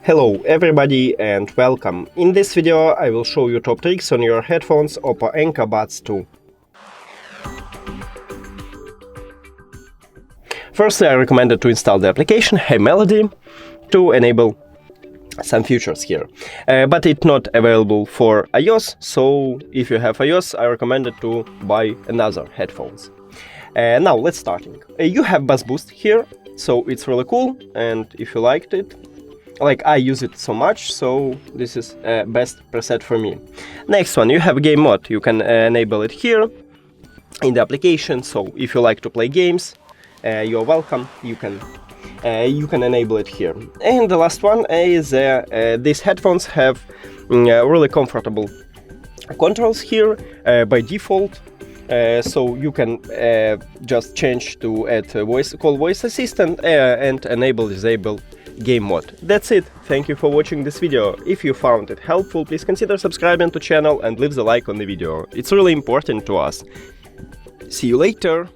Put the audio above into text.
Hello everybody and welcome. In this video I will show you top tricks on your headphones OPPO ENCO BUDS 2. Firstly, I recommend to install the application Hey Melody to enable some features here, but it's not available for iOS, so if you have iOS I recommend to buy another headphones. Now let's starting. You have Bass Boost here, so it's really cool, and if you liked it, like I use it so much, so this is best preset for me. Next one, you have game mode. You can enable it here in the application, so if you like to play games, you're welcome. You can enable it here. And the last one is these headphones have really comfortable controls here by default. So you can just change to add call voice assistant and disable game mode. That's it. Thank you for watching this video. If you found it helpful, please consider subscribing to channel and leave the like on the video. It's really important to us. See you later.